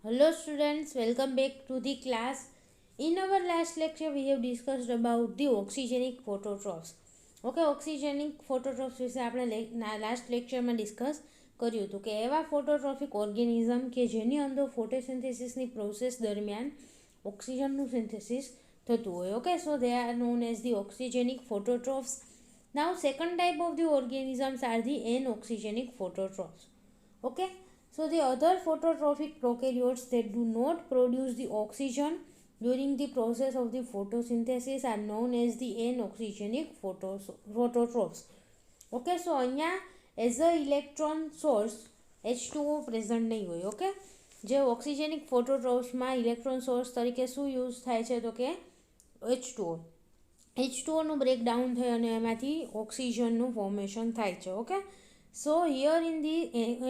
Hello students, welcome back to the class. In our last lecture we have discussed about the oxygenic phototrophs. Okay oxygenic phototrophs વિશે આપણે last લેક્ચરમાં discuss કર્યું હતું કે એવા ફોટોટ્રોફિક organism કે જેની અંદર ફોટોસિન્થેસિસની પ્રોસેસ દરમિયાન ઓક્સિજનનું સિન્થેસિસ થતું હોય. Okay, so they are known as the oxygenic phototrophs. Now second type of the organisms are the anoxygenic phototrophs. Okay, so the other phototrophic prokaryotes that do not produce the oxygen during the process of the photosynthesis are known as the anoxygenic phototrophs. Okay, so અહીંયા as a electron source H2O present નહીં હોય. Okay, જે ઓક્સિજેનિક ફોટોટ્રોફ્સમાં electron source તરીકે શું use થાય છે તો કે H2Oનું બ્રેકડાઉન થઈ અને એમાંથી ઓક્સિજનનું ફોર્મેશન થાય છે. Okay, so here in the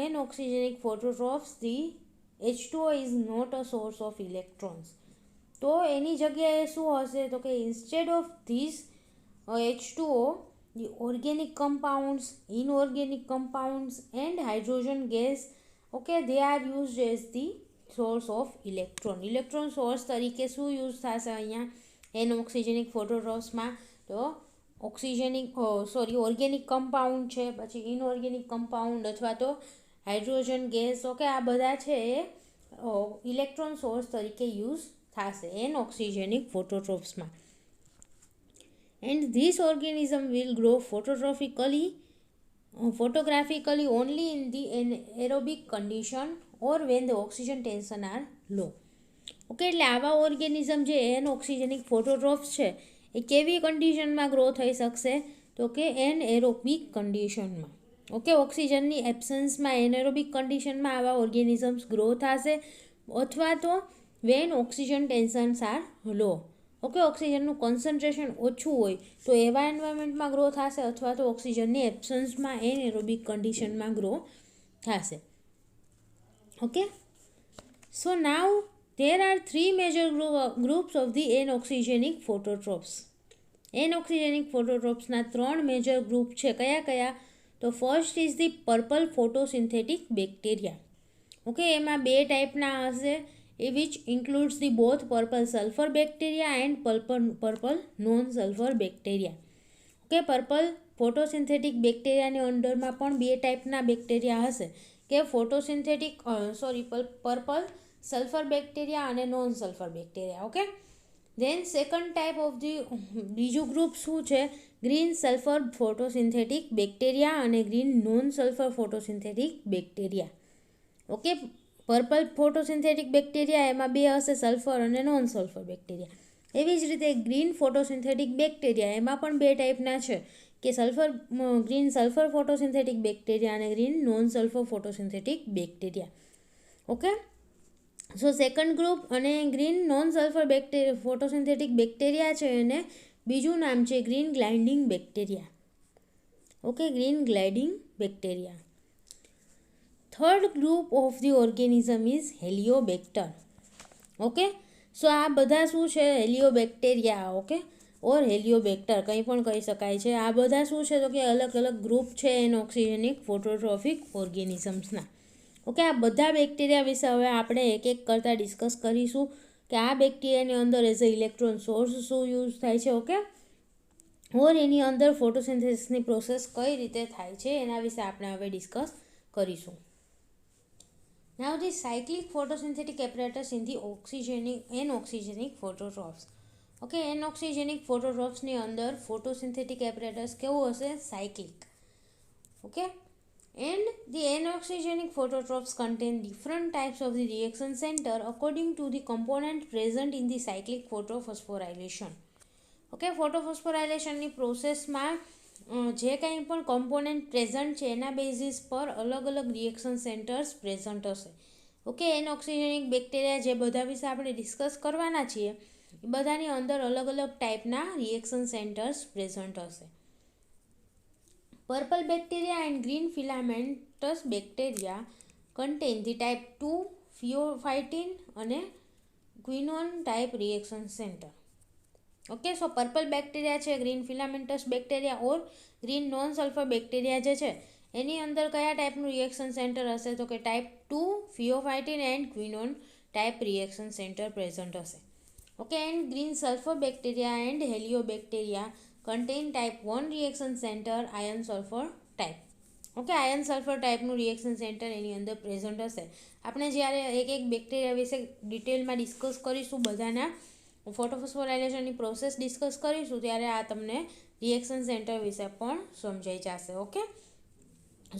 anoxygenic phototrophs the H2O is not a source of electrons. તો એની જગ્યાએ શું હશે તો કે instead of this H2O the organic compounds, inorganic compounds and hydrogen gas, okay, they are used as the source of electron source તરીકે શું use થશે અહીંયા એનઓક્સિજનિક ફોટોટ્રોફ્સમાં તો ઓર્ગેનિક કમ્પાઉન્ડ છે, પછી ઇનઓર્ગેનિક કમ્પાઉન્ડ અથવા તો હાઇડ્રોજન ગેસ. ઓકે, આ બધા છે એ ઇલેક્ટ્રોન સોર્સ તરીકે યુઝ થશે એનઓક્સિજનિક ફોટોટ્રોફ્સમાં. And this organism will grow photographically only in the aerobic condition or when the oxygen tension are low. Okay, એટલે આવા ઓર્ગેનિઝમ જે એનઓક્સિજનિક ફોટોટ્રોફ્સ છે એ કેવી કન્ડિશનમાં ગ્રો થઈ શકશે તો કે એનએરોબિક કન્ડિશનમાં. ઓકે, ઓક્સિજનની એબ્સન્સમાં એનએરોબિક કન્ડિશનમાં આવા ઓર્ગેનિઝમ્સ ગ્રો થશે અથવા તો વેન ઓક્સિજન ટેન્શન્સ આર લો. ઓકે, ઓક્સિજનનું કોન્સન્ટ્રેશન ઓછું હોય તો એવા એન્વાયરમેન્ટમાં ગ્રો થશે અથવા તો ઓક્સિજનની એબ્સન્સમાં એનએરોબિક કન્ડિશનમાં ગ્રો થશે. Okay, so now there are three major groups of the anoxygenic phototrophs. Anoxygenic phototrophsના ત્રણ મેજર ગ્રુપ છે. કયા કયા તો first is the purple photosynthetic bacteria. Okay, એમાં બે ટાઈપના હશે એ which includes the both purple sulphur bacteria and purple non sulphur bacteria. Okay, purple photosynthetic બેક્ટેરિયાની અંડરમાં પણ બે ટાઈપના બેક્ટેરિયા હશે કે પર્પલ સલ્ફર બેક્ટેરિયા અને non sulphur bacteria. Okay, then second type of the બીજું ગ્રુપ શું છે ગ્રીન સલ્ફર ફોટોસિન્થેટિક બેક્ટેરિયા અને green non sulphur photosynthetic bacteria. Okay, purple photosynthetic bacteria એમાં બે હશે સલ્ફર અને નોન સલ્ફર બેક્ટેરિયા. એવી જ રીતે ગ્રીન ફોટોસિન્થેટિક બેક્ટેરિયા એમાં પણ બે ટાઈપના છે કે ગ્રીન સલ્ફર ફોટોસિન્થેટિક બેક્ટેરિયા અને green non sulphur photosynthetic bacteria. Okay, so second group અને green non sulphur photosynthetic bacteria છે એને બીજું નામ છે green gliding bacteria. Okay, green gliding bacteria. Third group of the organism is heliobacter. Okay, so આ બધા શું છે હેલિયોબેક્ટેરિયા. ઓકે, ઓર હેલિયોબેક્ટર કંઈ પણ કહી શકાય છે. આ બધા શું છે તો કે અલગ અલગ ગ્રુપ છે એનઓક્સિજનિક ફોટોટ્રોફિક ઓર્ગેનિઝમ્સના. ઓકે, આ બધા બેક્ટેરિયા વિશે હવે આપણે એક એક કરતાં ડિસ્કસ કરીશું કે આ બેક્ટેરિયાની અંદર એઝ અ ઇલેક્ટ્રોન સોર્સ શું યુઝ થાય છે. ઓકે, ઓર એની અંદર ફોટોસિન્થેસિસની પ્રોસેસ કઈ રીતે થાય છે એના વિશે આપણે હવે ડિસ્કસ કરીશું. Now the cyclic photosynthetic apparatus in the anoxygenic phototrophs. Okay, anoxygenic ફોટોટ્રોફ્સની અંદર ફોટોસિન્થેટિક એપરેટસ કેવું હશે cyclic. Okay, and the anoxygenic phototrophs contain different types of the reaction center according to the component present in the cyclic photophosphorylation. Okay, ફોટોફોસ્ફોરાઇલેશનની પ્રોસેસમાં જે કંઈ પણ component present છે એના બેઝિસ પર અલગ અલગ રિએક્શન સેન્ટર્સ પ્રેઝન્ટ હશે. ઓકે, એનઓક્સિજનિક બેક્ટેરિયા જે બધા વિશે આપણે ડિસ્કસ કરવાના છીએ એ બધાની અંદર અલગ અલગ ટાઈપના રિએક્શન સેન્ટર્સ પ્રેઝન્ટ હશે. Purple bacteria and green filamentous bacteria contain the type 2 pheophytin અને quinone type reaction center. Okay, so purple bacteria છે, green filamentous bacteria or green non sulphur bacteria જે છે એની અંદર કયા ટાઈપનું રિએક્શન સેન્ટર હશે તો કે type 2 pheophytin and quinone type reaction centre present हशे। Okay, and green sulphur bacteria and heliobacteria contain type 1 reaction centre iron sulphur type. Okay, iron sulphur टाइपનું રિએક્શન સેન્ટર એની અંદર પ્રેઝન્ટ હશે. આપણે જ્યારે એક એક બેક્ટેરિયા વિશે ડિટેલમાં ડિસ્કસ કરીશું, બધાના ફોટોફોસ્ફોરાઇલેશનની પ્રોસેસ ડિસ્કસ કરીશું, ત્યારે આ તમને રિએક્શન સેન્ટર વિશે પણ સમજાઈ જશે. Okay,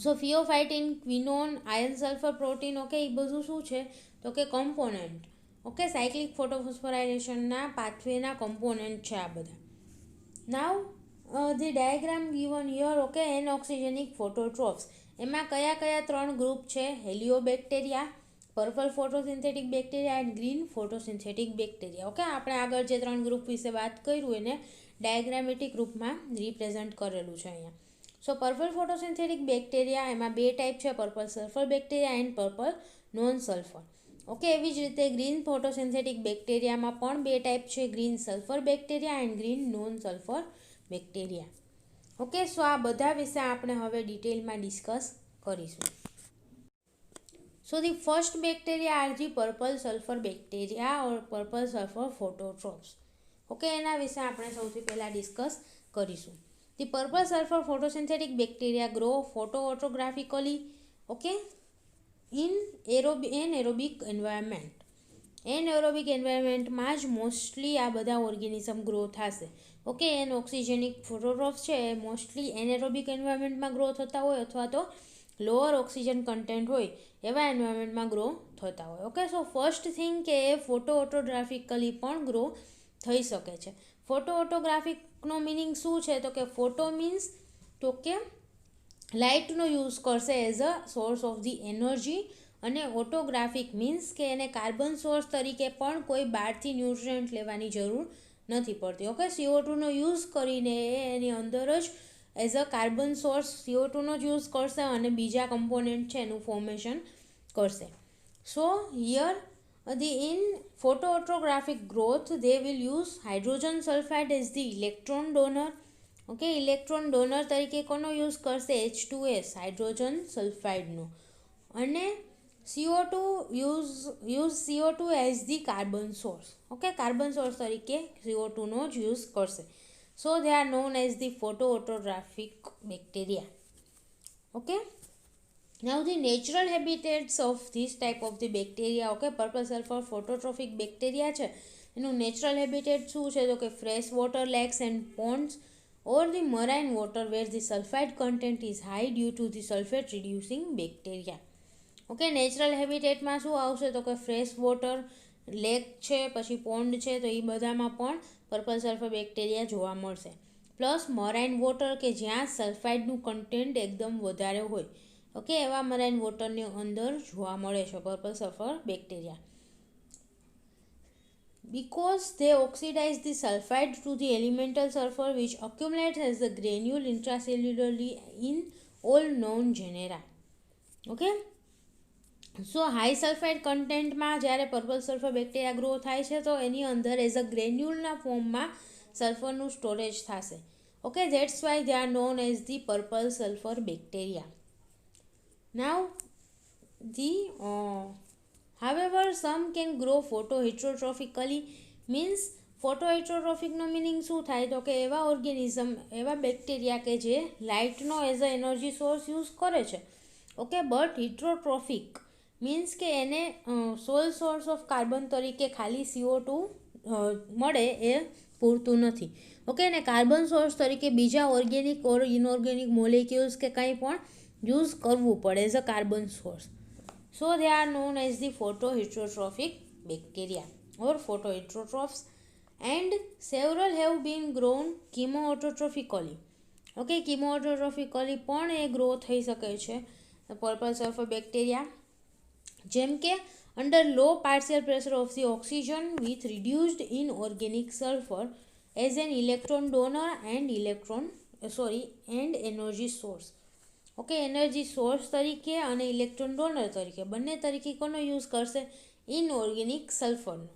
so pheophytin, quinone, iron sulphur protein, okay, એ બધું શું છે તો કે કમ્પોનન્ટ. ઓકે, સાયક્લિક ફોટોફોસ્ફોરાઇલેશનના પાથવેના કમ્પોનન્ટ છે આ બધા. Now the diagram given here, okay, anoxygenic phototrophs. એમાં કયા કયા 3 ગ્રુપ છે? Heliobacteria, purple photosynthetic bacteria and green photosynthetic bacteria. Okay, આપણે આગળ જે 3 ગ્રુપ વિશે વાત કર્યું એને ડાયાગ્રામેટિક રૂપમાં રિપ્રેઝન્ટ કરેલું છે અહીંયા. સો પર્પલ ફોટોસિન્થેટિક બેક્ટેરિયા, એમાં 2 ટાઈપ છે, purple sulphur bacteria and purple non sulphur. Okay, એવી જ રીતે ગ્રીન ફોટોસિન્થેટિક બેક્ટેરિયામાં પણ 2 ટાઈપ છે, green sulphur bacteria and green non sulphur bacteria. Okay, so આ બધા વિશે આપણે હવે ડિટેલમાં ડિસ્કસ કરીશું. So the first bacteria are the purple sulphur bacteria or purple sulphur phototrophs. Okay, એના વિશે આપણે સૌથી પહેલાં ડિસ્કસ કરીશું. The purple sulphur photosynthetic bacteria grow photoautotrophically, okay, in aerobic environment. Anaerobic એન્વાયરમેન્ટમાં જ મોસ્ટલી આ બધા ઓર્ગેનિઝમ ગ્રો થશે. ઓકે, એન ઓક્સિજેનિક ફોટોટ્રોપ્સ છે એ મોસ્ટલી એનએરોબિક એન્વાયરમેન્ટમાં ગ્રો થતા હોય અથવા તો લોઅર ઓક્સિજન કન્ટેન્ટ હોય એવા એન્વાયરમેન્ટમાં ગ્રો થતા હોય. ઓકે, સો ફર્સ્ટ થિંગ કે એ ફોટો ઓટોગ્રાફિકલી પણ ગ્રો થઈ શકે છે. ફોટો ઓટોગ્રાફિકનો મિનિંગ શું છે તો કે ફોટો મીન્સ તો કે લાઇટનો યુઝ કરશે as a source of the energy, અને ઓટોગ્રાફિક મીન્સ કે એને કાર્બન સોર્સ તરીકે પણ કોઈ બહારથી ન્યુટ્રિયન્ટ લેવાની જરૂર નથી પડતી. ઓકે, CO2નો યુઝ કરીને એની અંદર જ એઝ અ કાર્બન સોર્સ CO2નો જ યુઝ કરશે અને બીજા કમ્પોનન્ટ છે એનું ફોર્મેશન કરશે. So here in photoautotrophic growth they will use hydrogen sulphide as the electron donor. Okay, electron donor તરીકે કોનો યુઝ કરશે? H2S, હાઇડ્રોજન સલ્ફાઇડનો. અને CO2 use CO2 as the carbon source. Okay, carbon source તરીકે CO2નો જ use કરશે. So they are known as the photoautotrophic bacteria. Okay, now the natural habitats of these type of the bacteria. Okay, purple sulphur phototrophic bacteria છે એનું natural habitat શું છે તો કે fresh water lakes and ponds or the marine water where the sulfide content is high due to the sulfate reducing bacteria. Okay, natural હેબિટેટમાં શું આવશે તો કે ફ્રેશ વોટર લેક છે, પછી પોન્ડ છે, તો એ બધામાં પણ પર્પલ સલ્ફર બેક્ટેરિયા જોવા મળશે. પ્લસ મરાઇન વોટર કે જ્યાં સલ્ફાઇડનું કન્ટેન્ટ એકદમ વધારે હોય. ઓકે, એવા મરાઇન વોટરની અંદર જોવા મળે છે purple sulphur bacteria. Because they oxidize the sulfide to the elemental sulfur which accumulates as a granule intracellularly in all known genera. Okay, so high sulphide કન્ટેન્ટમાં જ્યારે પર્પલ સલ્ફર બેક્ટેરિયા ગ્રો થાય છે તો એની અંદર એઝ અ ગ્રેન્યુલના ફોર્મમાં સલ્ફરનું storage થશે. Okay, that's why they are known as the purple sulphur bacteria. Now the however some can grow photoheterotrophically, means ફોટોહેટ્રોટ્રોફિકનો મિનિંગ શું થાય તો કે એવા ઓર્ગેનિઝમ, એવા બેક્ટેરિયા કે જે લાઇટનો as a energy source use કરે છે. ઓકે, બટ હિટ્રોટ્રોફિક મીન્સ કે એને સોલ સોર્સ ઓફ કાર્બન તરીકે ખાલી CO2 મળે એ પૂરતું નથી. ઓકે, એને કાર્બન સોર્સ તરીકે બીજા ઓર્ગેનિક ઓર ઇનઓર્ગેનિક મોલિક્યુલ્સ કે કંઈ પણ યુઝ કરવું પડે as a carbon source. So they are known as the photoheterotrophic bacteria or photoheterotrophs, and several have been grown chemoautotrophically. Okay, chemoautotrophically પણ એ ગ્રો થઈ શકે છે પર્પલ સલ્ફર બેક્ટેરિયા, જેમ કે under low partial pressure of the oxygen with reduced inorganic sulphur as an electron donor and energy source. Okay, energy source તરીકે અને electron donor તરીકે બંને તરીકે કોનો યુઝ કરશે? ઇનઓર્ગેનિક સલ્ફરનો.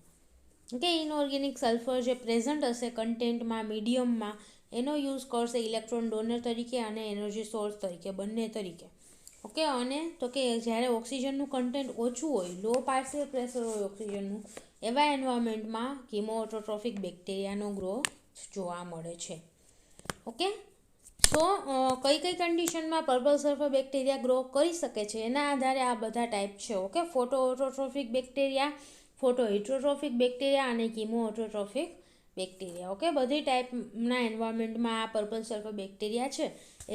ઓકે, ઇનઓર્ગેનિક સલ્ફર જે પ્રેઝન્ટ હશે કન્ટેન્ટમાં, મીડિયમમાં, એનો યુઝ કરશે ઇલેક્ટ્રોન ડોનર તરીકે અને એનર્જી સોર્સ તરીકે, બંને તરીકે. ઓકે, અને તો કે જ્યારે ઓક્સિજનનું કન્ટેન્ટ ઓછું હોય, લો પાર્શિયલ પ્રેશર હોય ઓક્સિજનનું, એવા એન્વાયરમેન્ટમાં કીમો બેક્ટેરિયાનો ગ્રોથ જોવા મળે છે. ઓકે, સો કઈ કઈ કન્ડિશનમાં પર્પલ સલ્ફર બેક્ટેરિયા ગ્રો કરી શકે છે એના આધારે આ બધા ટાઈપ છે. Okay, photoautotrophic bacteria, photoheterotrophic bacteria અને કીમો ઓટોટ્રોફિક બેક્ટેરિયા. ઓકે, બધી ટાઈપના એન્વાયરમેન્ટમાં આ પર્પલ સલ્ફર બેક્ટેરિયા છે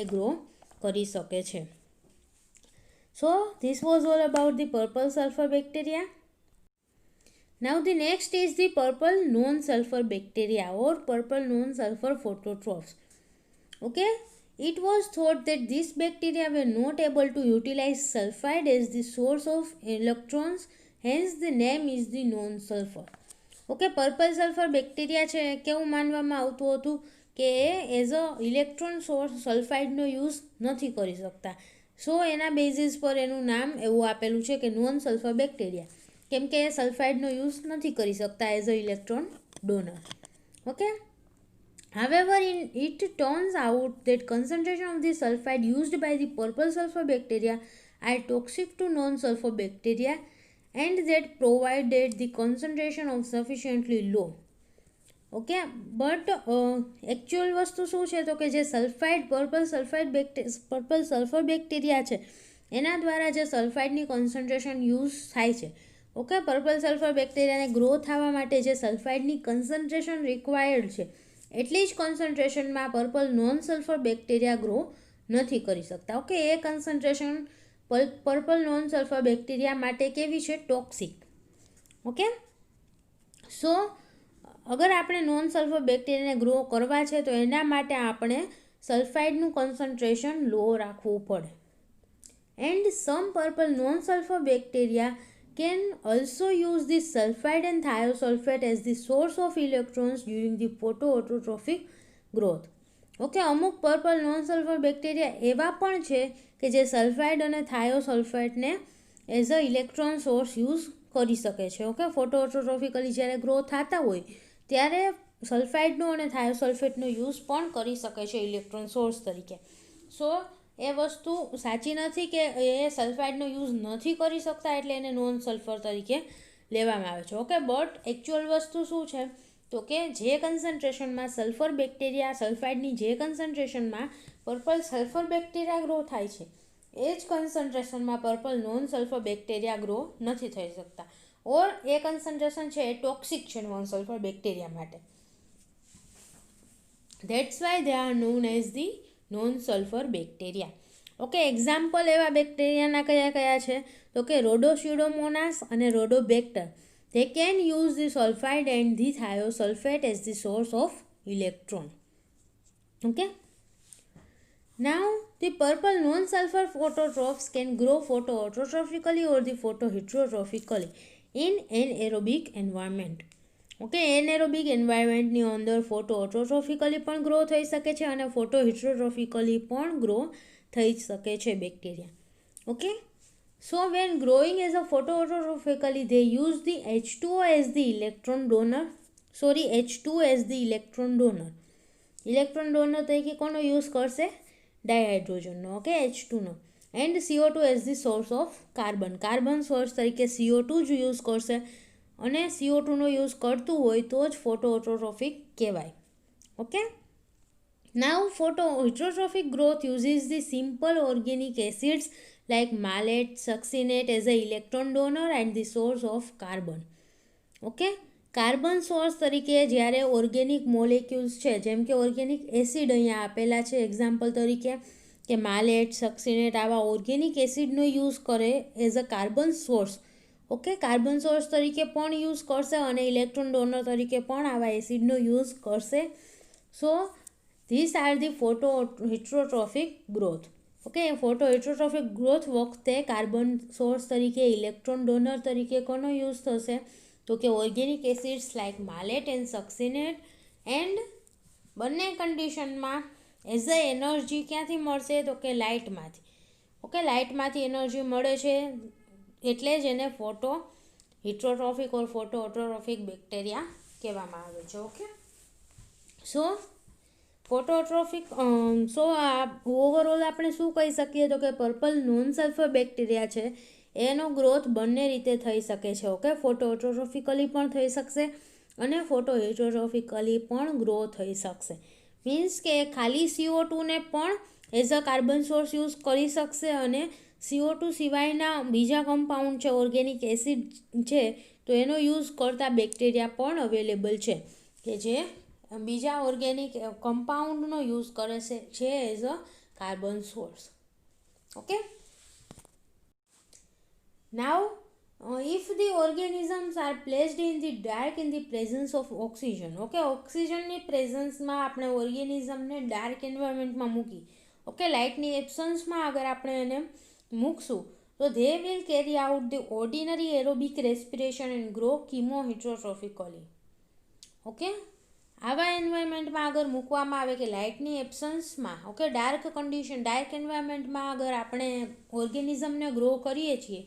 એ ગ્રો કરી શકે છે. So this was all about the purple sulfur bacteria. Now the next is the purple non-sulfur bacteria or purple non-sulfur phototrophs. Okay, it was thought that these bacteria were not able to utilize sulfide as the source of electrons, hence the name is the non-sulfur. Okay, purple sulphur bacteria છે કેવું માનવામાં આવતું હતું કે as a electron source સલ્ફાઇડનો use નથી કરી શકતા. સો એના બેઝિસ પર એનું નામ એવું આપેલું છે કે નોન સલ્ફર બેક્ટેરિયા, કેમ કે એ સલ્ફાઇડનો યુઝ નથી કરી શકતા as a electron donor. Okay, however it turns out that concentration of the sulfide used by the purple sulfur bacteria are toxic to non-sulfur bacteria and that provided the concentration of sufficiently low. Okay, but actual વસ્તુ શું છે તો કે જે sulphide purple sulphur bacteria છે એના દ્વારા જે સલ્ફાઇડની કોન્સન્ટ્રેશન યુઝ થાય છે. ઓકે, પર્પલ સલ્ફર બેક્ટેરિયાને ગ્રો થવા માટે જે સલ્ફાઇડની કન્સન્ટ્રેશન રિક્વાયર્ડ છે એટલી જ કોન્સન્ટ્રેશનમાં purple non sulphur bacteria grow નથી કરી શકતા. ઓકે, એ concentration purple non sulphur bacteria માટે કેવી છે? ટોક્સિક. ઓકે, સો અગર આપણે નોન સલ્ફર બેક્ટેરિયાને ગ્રો કરવા છે તો એના માટે આપણે સલ્ફાઇડનું કોન્સન્ટ્રેશન લો રાખવું પડે. And sum purple non sulphur bacteria can also use the sulfide and thiosulfate as the source of electrons during the photoautotrophic growth. Okay, અમુક પર્પલ નોન સલ્ફર બેક્ટેરિયા એવા પણ છે કે જે સલ્ફાઇડ અને થાયોસલ્ફેટને as a electron source use કરી શકે છે. ઓકે, ફોટોઓટોટ્રોફિકલી જ્યારે ગ્રો થતા હોય ત્યારે સલ્ફાઇડનો અને થાયોસલ્ફેટનો યુઝ પણ કરી શકે છે ઇલેક્ટ્રોન સોર્સ તરીકે. સો એ વસ્તુ સાચી નથી કે એ સલ્ફાઇડનો યુઝ નથી કરી શકતા એટલે એને નોન સલ્ફર તરીકે લેવામાં આવે છે. ઓકે, બટ એકચ્યુઅલ વસ્તુ શું છે તો કે જે કન્સન્ટ્રેશનમાં સલ્ફર બેક્ટેરિયા સલ્ફાઇડની જે કન્સન્ટ્રેશનમાં પર્પલ સલ્ફર બેક્ટેરિયા ગ્રો થાય છે એ જ કન્સન્ટ્રેશનમાં purple non sulphur bacteria grow નથી થઈ શકતા, ઓર એ કન્સન્ટ્રેશન છે એ ટોક્સિક છે નોન સલ્ફર બેક્ટેરિયા માટે. That's why they are known as the non sulphur bacteria. Okay, example એવા બેક્ટેરિયાના કયા કયા છે તો કે રોડોસ્યુડોમોનાસ અને Rhodobacter. They can use the sulfide and the thiosulfate as the source of electron. Okay. Now, the purple non-sulfur phototrophs can grow photoautotrophically or the photoheterotrophically in anaerobic environment. Okay, anaerobic એન્વાયરમેન્ટની અંદર photoautotrophically પણ grow થઈ શકે છે અને ફોટોહિટ્રોટ્રોફિકલી પણ grow થઈ શકે છે bacteria. Okay, so when growing as a photoautotrophically they use the H2 as the electron donor. Electron donor તરીકે કોનો યુઝ કરશે? ડાયહાઇડ્રોજનનો. ઓકે, H2નો. And CO2 as the source of carbon source તરીકે CO2 જ યુઝ કરશે અને CO2નો યુઝ કરતું હોય તો જ ફોટોઓટોટ્રોફિક કહેવાય. Okay, now photoheterotrophic growth uses the simple organic acids like malate, succinate as a electron donor and the source of carbon. Okay, carbon source તરીકે જ્યારે ઓર્ગેનિક મોલેક્યુલ્સ છે જેમ કે ઓર્ગેનિક એસિડ અહીંયા આપેલા છે એક્ઝામ્પલ તરીકે કે માલેટ, સક્સિનેટ આવા ઓર્ગેનિક એસિડનો યુઝ કરે as a carbon source. Okay, carbon source તરીકે પણ યુઝ કરશે અને ઇલેક્ટ્રોન ડોનર તરીકે પણ આવા એસિડનો યુઝ કરશે. So these are the photoheterotrophic growth. Okay, photoheterotrophic growth વખતે કાર્બન સોર્સ તરીકે ઇલેક્ટ્રોન ડોનર તરીકે કોનો યુઝ થશે તો કે organic acids like malate and succinate. And બંને કન્ડિશનમાં એઝ અ એનર્જી ક્યાંથી મળશે તો કે લાઇટમાંથી. ઓકે, લાઇટમાંથી એનર્જી મળે છે એટલે જ એને ફોટોહિટ્રોટ્રોફિક ઓર ફોટોઓટોટ્રોફિક બેક્ટેરિયા કહેવામાં આવે છે. ઓકે, સો ફોટોટ્રોફિક સો ઓવરઓલ આપણે શું કહી શકીએ તો કે પર્પલ નોન સલ્ફર બેક્ટેરિયા છે એનો ગ્રોથ બંને રીતે થઈ શકે છે. ઓકે, ફોટોટ્રોફિકલી પણ થઈ શકશે અને ફોટો હેટરોટ્રોફિકલી પણ ગ્રો થઈ શકશે. મીન્સ કે ખાલી CO2ને પણ as a carbon source use કરી શકશે અને CO2 સિવાયના બીજા કમ્પાઉન્ડ છે, ઓર્ગેનિક એસિડ છે, તો એનો યુઝ કરતા બેક્ટેરિયા પણ અવેલેબલ છે કે જે બીજા ઓર્ગેનિક કમ્પાઉન્ડનો યુઝ કરે છે as a carbon source. Okay, now if the organisms are placed in the dark in the presence of oxygen. Okay, ઓક્સિજનની પ્રેઝન્સમાં આપણે ઓર્ગેનિઝમને ડાર્ક એન્વાયરમેન્ટમાં મૂકી, ઓકે, લાઇટની એબ્સન્સમાં અગર આપણે એને મૂકશું તો they will carry out the ordinary aerobic respiration and grow chemoheterotrophically. Okay, આવા એન્વાયરમેન્ટમાં અગર મૂકવામાં આવે કે લાઇટની એબ્સન્સમાં, ઓકે, ડાર્ક એન્વાયરમેન્ટમાં અગર આપણે ઓર્ગેનિઝમને ગ્રો કરીએ છીએ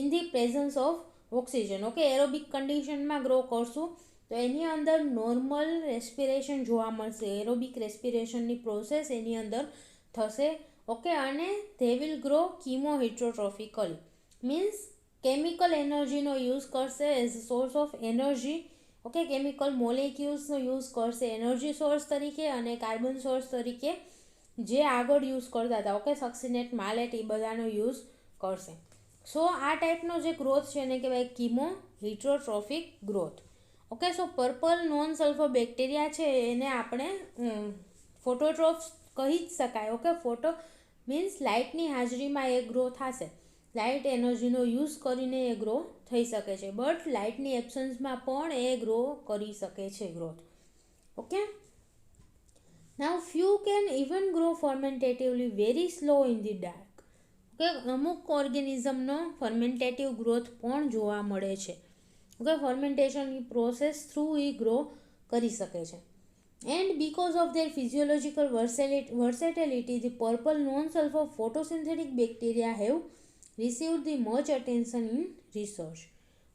in the presence of oxygen, okay, aerobic કન્ડિશનમાં ગ્રો કરશું તો એની અંદર નોર્મલ રેસ્પિરેશન જોવા મળશે, એરોબિક રેસ્પિરેશનની પ્રોસેસ એની અંદર થશે. ઓકે, અને they will grow chemoheterotrophically means chemical એનર્જીનો યુઝ કરશે as source of energy. Okay, chemical મોલેક્યુલ્સનો યુઝ કરશે એનર્જી સોર્સ તરીકે અને કાર્બન સોર્સ તરીકે જે આગળ યુઝ કરતા હતા. ઓકે, સક્સિનેટ, માલેટ એ બધાનો યુઝ કરશે. સો આ ટાઈપનો જે ગ્રોથ છે એને કહેવાય chemo હિટ્રોટ્રોફિક growth. Okay, so purple non sulphur bacteria છે એને આપણે ફોટોટ્રોફ્સ કહી જ શકાય. ઓકે, ફોટો મીન્સ લાઇટની હાજરીમાં એ ગ્રો થશે, લાઇટ એનર્જીનો યુઝ કરીને એ ગ્રો થઈ શકે છે, બટ લાઇટની એબ્સન્સમાં પણ એ ગ્રો કરી શકે છે growth. Okay, now few can even grow fermentatively very slow in the dark. Okay, અમુક ઓર્ગેનિઝમનો ફર્મેન્ટેટિવ ગ્રોથ પણ જોવા મળે છે. ઓકે, ફર્મેન્ટેશનની પ્રોસેસ થ્રુ એ ગ્રો કરી શકે છે. And because of their physiological versatility the purple non sulphur photosynthetic bacteria have received the much attention in research.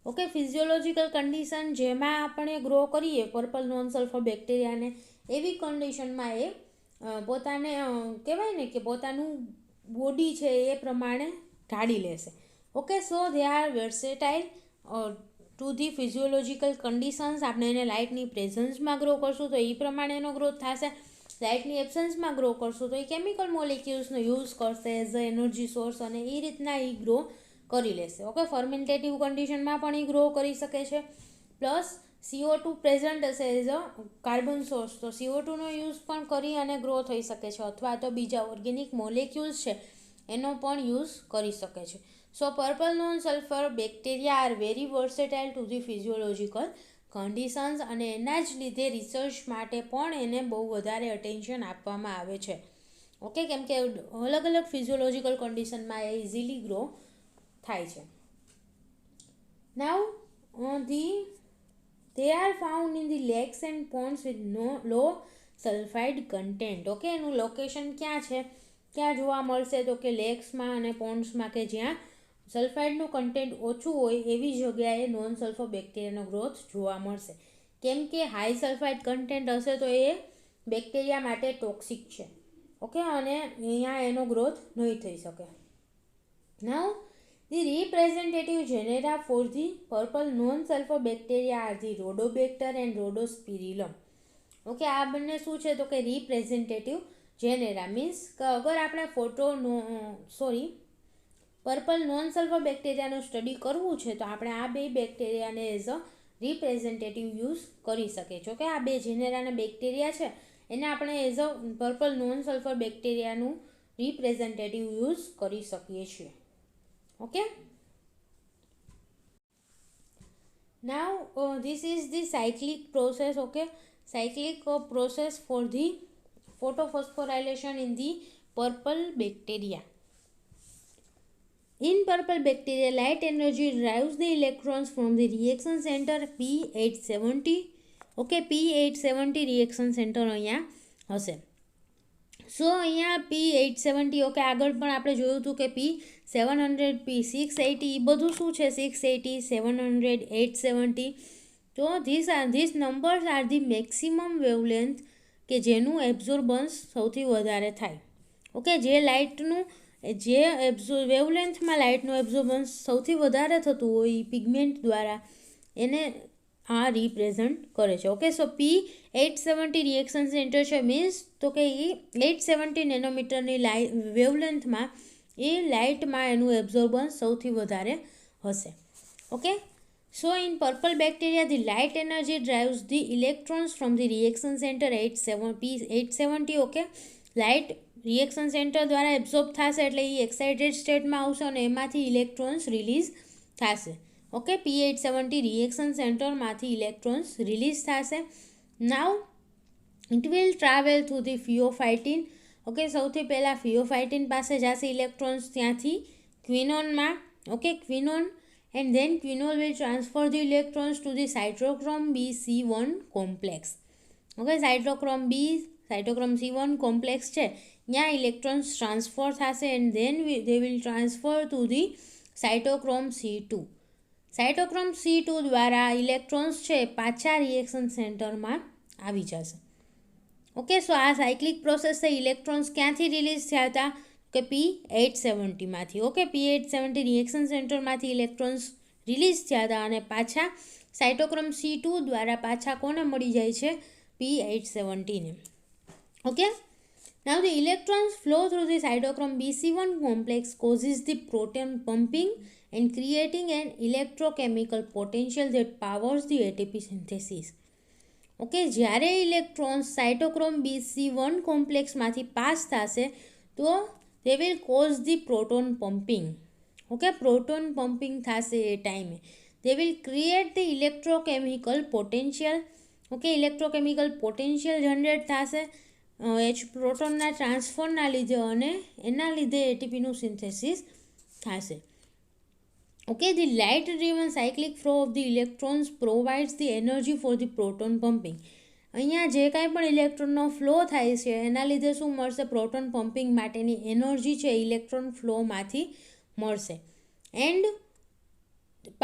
Okay, physiological condition જેમાં આપણે ગ્રો કરીએ પર્પલ નોન સલ્ફર બેક્ટેરિયાને એવી કન્ડિશનમાં એ પોતાને કહેવાય ને કે પોતાનું બોડી છે એ પ્રમાણે ઢાળી લેશે. Okay, so they R versatile to the physiological conditions. આપણે એને લાઇટની પ્રેઝન્સમાં ગ્રો કરશું તો એ પ્રમાણે એનો ગ્રોથ થશે, લાઇટની એબ્સન્સમાં ગ્રો કરશું તો એ કેમિકલ મોલિક્યુલ્સનો યુઝ કરશે એઝ અ એનર્જી સોર્સ અને એ રીતના એ ગ્રો કરી લેશે. ઓકે, ફર્મેન્ટેટિવ કન્ડિશનમાં પણ એ ગ્રો કરી શકે છે. પ્લસ CO2 પ્રેઝન્ટ હશે એઝ અ કાર્બન સોર્સ તો CO2નો યુઝ પણ કરી અને ગ્રો થઈ શકે છે, અથવા તો બીજા ઓર્ગેનિક મોલેક્યુલ્સ છે એનો પણ યુઝ કરી શકે છે. So purple non sulphur bacteria are very versatile to the physiological conditions અને એના જ લીધે રિસર્ચ માટે પણ એને બહુ વધારે અટેન્શન આપવામાં આવે છે. ઓકે, કેમ કે અલગ અલગ ફિઝિયોલોજીકલ કન્ડિશનમાં એ ઇઝીલી ગ્રો થાય છે. નાવ they are found in the lakes and ponds with low sulfide content. Okay, એનું લોકેશન ક્યાં છે, ક્યાં જોવા મળશે તો કે લેક્સમાં અને પોન્ડ્સમાં કે જ્યાં સલ્ફાઇડનું કન્ટેન્ટ ઓછું હોય એવી જગ્યાએ નોન સલ્ફર બેક્ટેરિયાનો ગ્રોથ જોવા મળશે. કેમ કે હાઈ સલ્ફાઇડ કન્ટેન્ટ હશે તો એ બેક્ટેરિયા માટે ટોક્સિક છે. ઓકે, અને અહીંયા એનો ગ્રોથ નહીં થઈ શકે. નાવ The representative genera for the purple non-sulfur bacteria are the Rhodobacter and Rhodospirillum. Okay, આ બંને શું છે તો કે રિપ્રેઝેન્ટેટિવ જેનેરા મીન્સ કે અગર આપણે પર્પલ નોન સલ્ફર બેક્ટેરિયાનું સ્ટડી કરવું છે તો આપણે આ બે બેક્ટેરિયાને એઝ અ રિપ્રેઝેન્ટેટિવ યુઝ કરી શકીએ છીએ. કે આ બે જેનેરાના બેક્ટેરિયા છે એને આપણે as a purple non sulphur બેક્ટેરિયાનું રિપ્રેઝેન્ટેટિવ યુઝ કરી શકીએ છીએ. Okay, now this is the cyclic process. Okay, cyclic process for the photophosphorylation in the purple bacteria. In purple bacteria, light energy drives the electrons from the reaction center P870. Okay, P870 reaction center અહીંયા હશે. સો અહીંયા P870 okay, આગળ પણ આપણે જોયું હતું કે P700, P680 એ બધું શું છે 680, 700, 870. તો these numbers are the maximum wavelength કે જેનું એબ્ઝોર્બન્સ સૌથી વધારે થાય. ઓકે, જે લાઇટનું જે વેવલેન્થમાં લાઇટનું એબ્ઝોર્બન્સ સૌથી વધારે થતું હોય એ પિગમેન્ટ દ્વારા એને આ રિપ્રેઝન્ટ કરે છે. ઓકે, સો P870 રિએક્શન સેન્ટર છે, મીન્સ તો કે એ 870 નેનોમીટરની વેવલેન્થમાં એ લાઇટમાં એનું એબ્ઝોર્બન્સ સૌથી વધારે હશે. Okay, so in purple bacteria the light energy drives the electrons from the reaction centre P870. Okay, light reaction centre દ્વારા એબ્ઝોર્બ થશે એટલે એ એક્સાઇટેડ સ્ટેટમાં આવશે અને એમાંથી ઇલેક્ટ્રોન્સ રિલીઝ થશે. ઓકે, P870 રિએક્શન સેન્ટરમાંથી ઇલેક્ટ્રોન્સ રિલીઝ થશે. Now it will travel through the pheophytin. Okay, સૌથી પહેલાં ફિયોફાઇટિન પાસે જશે ઇલેક્ટ્રોન્સ, ત્યાંથી ક્વિનોનમાં. Okay, quinone and then quinol will transfer the electrons two the cytochrome BC1 complex. Okay, cytochrome C1 complex છે ત્યાં ઇલેક્ટ્રોન્સ ટ્રાન્સફર થશે and then they will transfer to the cytochrome C2. Cytochrome C2 દ્વારા electrons છે પાછા reaction સેન્ટરમાં આવી જશે. Okay, so આ સાયક્લિક પ્રોસેસ છે. ઇલેક્ટ્રોન્સ ક્યાંથી રિલીઝ થયા હતા કે P870માંથી. ઓકે, P870 રિએક્શન સેન્ટરમાંથી ઇલેક્ટ્રોન્સ રિલીઝ થયા હતા અને પાછા સાઇટોક્રોમ C2 દ્વારા પાછા કોને મળી જાય છે? P870ને. Okay, now the electrons flow through the cytochrome BC1 complex causes the proton pumping and creating an electrochemical potential that powers the ATP synthesis. Okay, જ્યારે ઇલેક્ટ્રોન્સ સાઇટોક્રોમ BC1 કોમ્પ્લેક્સમાંથી પાસ થશે તો they will cause the proton pumping. Okay, proton pumping થશે એ ટાઈમે. They will create the electrochemical potential. Okay, electrochemical potential generate થશે પ્રોટોનના ટ્રાન્સફરના લીધે અને એના લીધે એટીપીનું સિન્થેસિસ થશે. Okay, the light driven cyclic flow of the electrons provides the energy for the proton pumping. અહીંયા જે કાંઈ પણ ઇલેક્ટ્રોનનો ફ્લો થાય છે એના લીધે શું મળશે? પ્રોટોન પમ્પિંગ માટેની એનર્જી છે ઇલેક્ટ્રોન ફ્લોમાંથી મળશે. And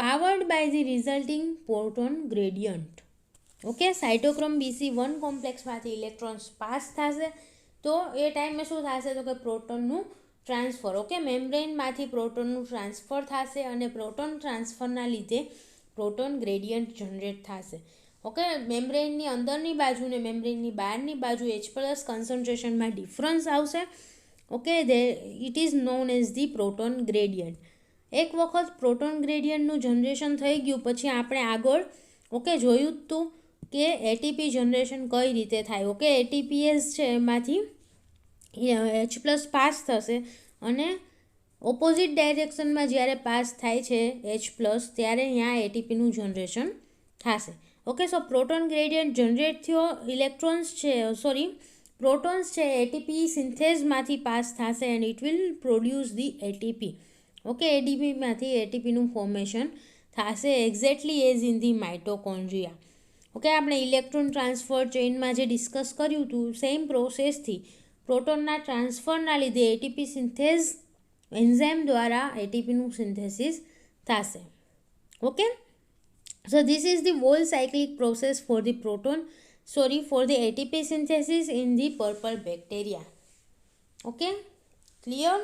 powered by the resulting proton gradient. Okay, cytochrome BC1 કોમ્પ્લેક્સમાંથી ઇલેક્ટ્રોન્સ પાસ થશે તો એ ટાઈમે શું થશે તો કે પ્રોટોનનું ટ્રાન્સફર. ઓકે, મેમ્બ્રેનમાંથી પ્રોટોનનું ટ્રાન્સફર થશે અને પ્રોટોન ટ્રાન્સફરના લીધે પ્રોટોન ગ્રેડિયન્ટ જનરેટ થશે. ઓકે, મેમ્બ્રેનની અંદરની બાજુ ને મેમ્બ્રેનની બહારની બાજુ H+ કન્સન્ટ્રેશનમાં ડિફરન્સ આવશે. Okay, it is known as the proton gradient. એક વખત પ્રોટોન ગ્રેડિયન્ટનું જનરેશન થઈ ગયું પછી આપણે આગળ જોયું હતું કે એટીપી જનરેશન કઈ રીતે થાય. ઓકે, ATPase છે એમાંથી H+ પાસ થશે અને ઓપોઝિટ ડાયરેક્શનમાં જ્યારે પાસ થાય છે H+ ત્યારે અહીંયા એટીપીનું જનરેશન થશે. Okay, so proton gradient generate થયો, પ્રોટોન્સ છે એટીપી સિન્થેઝમાંથી પાસ થશે and it will produce the ATP. Okay, એટીપીમાંથી એટીપીનું ફોર્મેશન થશે exactly as in the mitochondria. Okay, આપણે ઇલેક્ટ્રોન ટ્રાન્સફર ચેઇનમાં જે ડિસ્કસ કર્યું હતું સેમ પ્રોસેસથી પ્રોટોનના ટ્રાન્સફરના લીધે એટીપી સિન્થેઝ એન્ઝાઇમ દ્વારા એટીપીનું સિન્થેસિસ થશે. Okay, so this is the whole cyclic process for the for the ATP synthesis in the purple bacteria. Okay, clear?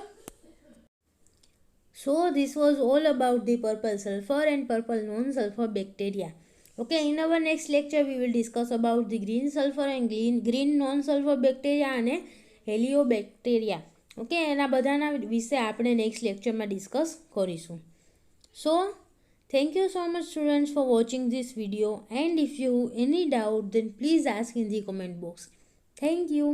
So this was all about the purple sulfur and purple non-sulfur bacteria. Okay, in our next lecture we will discuss about the green sulfur and green non-sulfur bacteria અને હેલિયોબેક્ટેરિયા. Okay, એના બધાના વિશે આપણે next લેક્ચરમાં discuss કરીશું. સો thank you so much students for watching this video, and if you have any doubt then please ask in the comment box. Thank you.